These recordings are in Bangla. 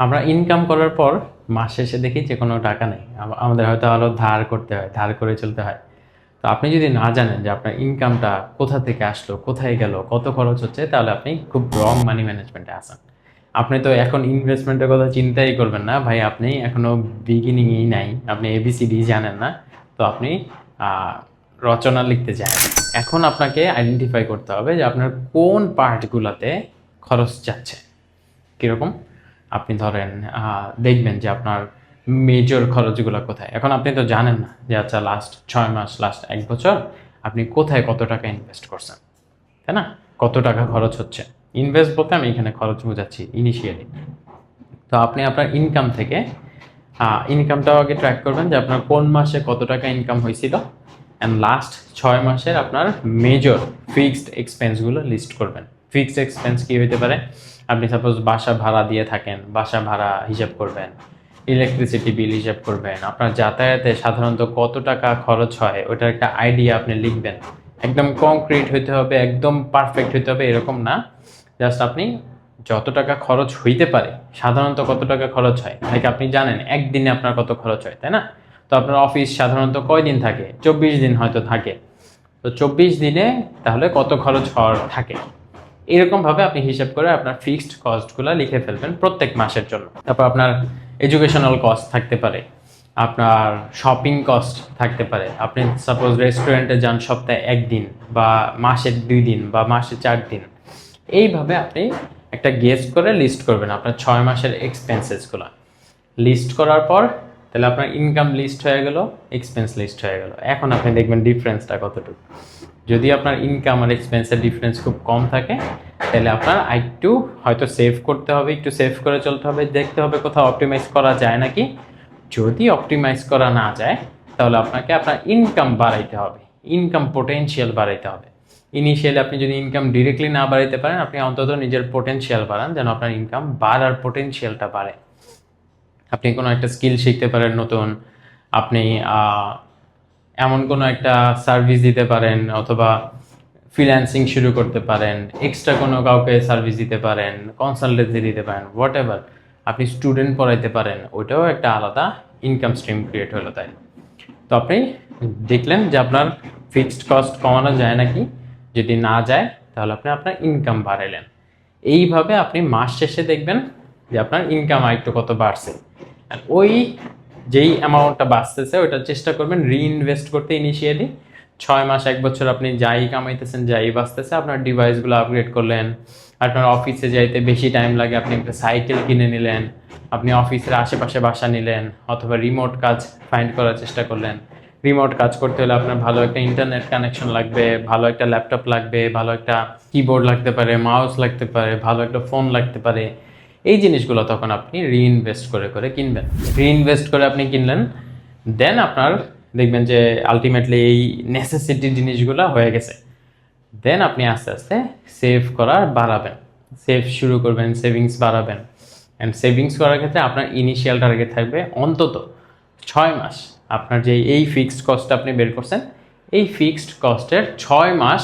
আমরা ইনকাম করার পর মাস শেষে দেখি যে কোনো টাকা নেই, আমাদের হয়তো আরও ধার করতে হয়, ধার করে চলতে হয়। তো আপনি যদি না জানেন যে আপনার ইনকামটা কোথা থেকে আসলো, কোথায় গেল, কত খরচ হচ্ছে, তাহলে আপনি খুব রং মানি ম্যানেজমেন্টে আছেন। আপনি তো এখন ইনভেস্টমেন্টের কথা চিন্তাই করবেন না ভাই, আপনি এখনো বিগিনিংই নাই, আপনি এবিসিডি জানেন না। তো আপনি আহ, রচনা লিখতে চান। এখন আপনাকে আইডেন্টিফাই করতে হবে যে আপনার কোন পার্টগুলোতে খরচ যাচ্ছে। কীরকম? আপনি ধরেন দেখবেন যে আপনার মেজর খরচগুলো কোথায়। এখন আপনি তো জানেন না যে আচ্ছা লাস্ট 6 মাস, লাস্ট 1 বছর আপনি কোথায় কত টাকা ইনভেস্ট করছেন, তাই না? কত টাকা খরচ হচ্ছে। ইনভেস্ট বলতে আমি এখানে খরচ বোঝাচ্ছি ইনিশিয়ালি। তো আপনি আপনার ইনকাম থেকে ইনকামটাও আগে ট্র্যাক করবেন যে আপনার কোন মাসে কত টাকা ইনকাম হয়েছিল, অ্যান্ড লাস্ট 6 মাসের আপনার মেজর ফিক্সড এক্সপেন্সগুলো লিস্ট করবেন। ফিক্সড এক্সপেন্স কী হতে পারে? আপনি সাপোজ বাসা ভাড়া দিয়ে থাকেন, বাসা ভাড়া হিসাব করবেন, ইলেকট্রিসিটি বিল হিসাব করবেন, আপনার যাতায়াতে সাধারণত কত টাকা খরচ হয় ওটার একটা আইডিয়া আপনি লিখবেন। একদম কংক্রিট হইতে হবে, একদম পারফেক্ট হইতে হবে এরকম না, জাস্ট আপনি যত টাকা খরচ হইতে পারে, সাধারণত কত টাকা খরচ হয়, লাইক আপনি জানেন একদিনে আপনার কত খরচ হয়, তাই না? তো আপনার অফিস সাধারণত কয় দিন থাকে? 24 দিন হয়তো থাকে। তো 24 দিনে তাহলে কত খরচ হওয়ার থাকে, এরকমভাবে আপনি হিসাব করে আপনার ফিক্সড কস্টগুলো লিখে ফেলবেন প্রত্যেক মাসের জন্য। তারপর আপনার এডুকেশনাল কস্ট থাকতে পারে, আপনার শপিং কস্ট থাকতে পারে। আপনি সাপোজ রেস্টুরেন্টে যান সপ্তাহে 1 দিন, বা মাসে 2 দিন, বা মাসে 4 দিন। এইভাবে আপনি একটা গেস করে লিস্ট করবেন আপনার 6 মাসের এক্সপেন্সেসগুলো। লিস্ট করার পর তাহলে আপনার ইনকাম লিস্ট হয়ে গেল, এক্সপেন্স লিস্ট হয়ে গেল। এখন আপনি দেখবেন ডিফারেন্সটা কতটুকু। যদি আপনার ইনকাম আর এক্সপেন্সের ডিফারেন্স খুব কম থাকে, তাহলে আপনার একটু হয়তো সেভ করতে হবে, একটু সেভ করে চলতে হবে, দেখতে হবে কোথাও অপটিমাইজ করা যায় নাকি। যদি অপটিমাইজ করা না যায়, তাহলে আপনাকে আপনার ইনকাম বাড়াইতে হবে, ইনকাম পোটেনশিয়াল বাড়াইতে হবে। ইনিশিয়ালি আপনি যদি ইনকাম ডিরেক্টলি না বাড়াইতে পারেন, আপনি অন্তত নিজের পোটেনশিয়াল বাড়ান, যেন আপনার ইনকাম বাড়ার পোটেনশিয়ালটা বাড়ে। আপনি কোনো একটা স্কিল শিখতে পারেন নতুন, আপনি এমন কোনো একটা সার্ভিস দিতে পারেন, অথবা ফ্রিল্যান্সিং শুরু করতে পারেন, এক্সট্রা কোনো কাউকে সার্ভিস দিতে পারেন, কনসালটেন্সি দিতে পারেন, হোয়াট এভার। আপনি স্টুডেন্ট পড়াইতে পারেন, ওইটাও একটা আলাদা ইনকাম স্ট্রিম ক্রিয়েট হলো। তাই তো আপনি দেখলেন যে আপনার ফিক্সড কস্ট কমানো যায় নাকি। যদি না যায়, তাহলে আপনি আপনার ইনকাম বাড়াইলেন। এইভাবে আপনি মাস শেষে দেখবেন যে আপনার ইনকাম আরেকটু কত বাড়ছে। আর ওই যেই অ্যামাউন্টটা বাঁচতেছে ওইটা চেষ্টা করবেন রিইনভেস্ট করতে ইনিশিয়ালি। 6 মাস 1 বছর আপনি যাই কামাইতেছেন, যাই বাঁচতেছে, আপনার ডিভাইসগুলো আপগ্রেড করলেন, আপনার অফিসে যাইতে বেশি টাইম লাগে, আপনি একটা সাইকেল কিনে নিলেন, আপনি অফিসের আশেপাশে বাসা নিলেন, অথবা রিমোট কাজ ফাইন্ড করার চেষ্টা করলেন। রিমোট কাজ করতে হলে আপনার ভালো একটা ইন্টারনেট কানেকশন লাগবে, ভালো একটা ল্যাপটপ লাগবে, ভালো একটা কিবোর্ড লাগতে পারে, মাউস লাগতে পারে, ভালো একটা ফোন লাগতে পারে। এই জিনিসগুলো তখন আপনি রিইনভেস্ট করে করে কিনবেন। রিইনভেস্ট করে আপনি কিনলেন, দেন আপনার দেখবেন যে আলটিমেটলি এই নেসেসিটি জিনিসগুলো হয়ে গেছে। দেন আপনি আস্তে আস্তে সেভ করা বাড়াবেন, সেভ শুরু করবেন, সেভিংস বাড়াবেন। অ্যান্ড সেভিংস করার ক্ষেত্রে আপনার ইনিশিয়াল টার্গেট থাকবে অন্তত 6 মাস। আপনার যে এই ফিক্সড কস্টটা আপনি বের করছেন, এই ফিক্সড কস্টের 6 মাস,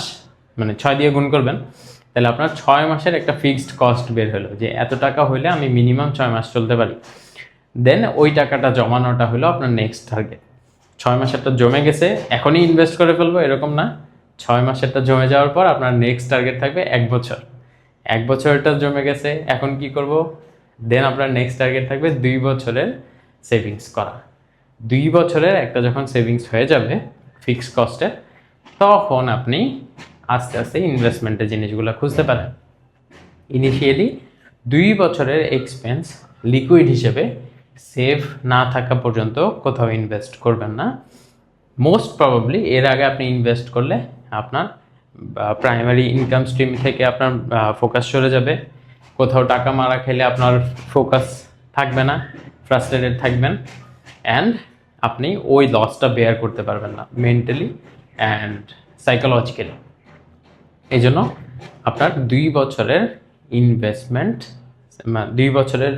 মানে 6 দিয়ে গুণ করবেন, তাহলে আপনার 6 মাসের একটা ফিক্সড কস্ট বের হলো যে এত টাকা হইলে আমি মিনিমাম 6 মাস চলতে পারি। দেন ওই টাকাটা জমানোটা হলো আপনার নেক্সট টার্গেট। 6 মাসেরটা জমে গেছে, এখনই ইনভেস্ট করে ফেলবো এরকম না। 6 মাসেরটা জমে যাওয়ার পর আপনার নেক্সট টার্গেট থাকবে 1 বছর। 1 বছরটা জমে গেছে, এখন কি করব? দেন আপনার নেক্সট টার্গেট থাকবে 2 বছরের সেভিংস করা। 2 বছরের একটা যখন সেভিংস হয়ে যাবে ফিক্সড কস্টে, তখন আপনি আস্তে আস্তে ইনভেস্টমেন্টের জিনিসগুলো খুঁজতে পারেন। ইনিশিয়ালি 2 বছরের এক্সপেন্স লিকুইড হিসেবে সেভ না থাকা পর্যন্ত কোথাও ইনভেস্ট করবেন না। মোস্ট প্রবাবলি এর আগে আপনি ইনভেস্ট করলে আপনার প্রাইমারি ইনকাম স্ট্রিম থেকে আপনার ফোকাস সরে যাবে। কোথাও টাকা মারা খেলে আপনার ফোকাস থাকবে না, ফ্রাস্ট্রেটেড থাকবেন, অ্যান্ড আপনি ওই লসটা বেয়ার করতে পারবেন না মেন্টালি অ্যান্ড সাইকোলজিক্যালি। এই জন্য আপনার 2 বছরের ইনভেস্টমেন্ট, 2 বছরের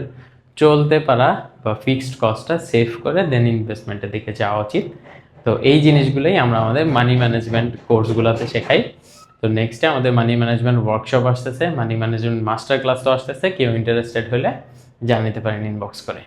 চলতে পারা বা ফিক্সড কস্টটা সেভ করে দেন ইনভেস্টমেন্টের দিকে যাওয়া উচিত। তো এই জিনিসগুলোই আমরা আমাদের মানি ম্যানেজমেন্ট কোর্সগুলোতে শেখাই। তো নেক্সটে আমাদের মানি ম্যানেজমেন্ট ওয়ার্কশপ আসতেছে, মানি ম্যানেজমেন্ট মাস্টার ক্লাসও আসতেছে। কেউ ইন্টারেস্টেড হলে জানিয়ে দিতে পারেন ইনবক্স করে।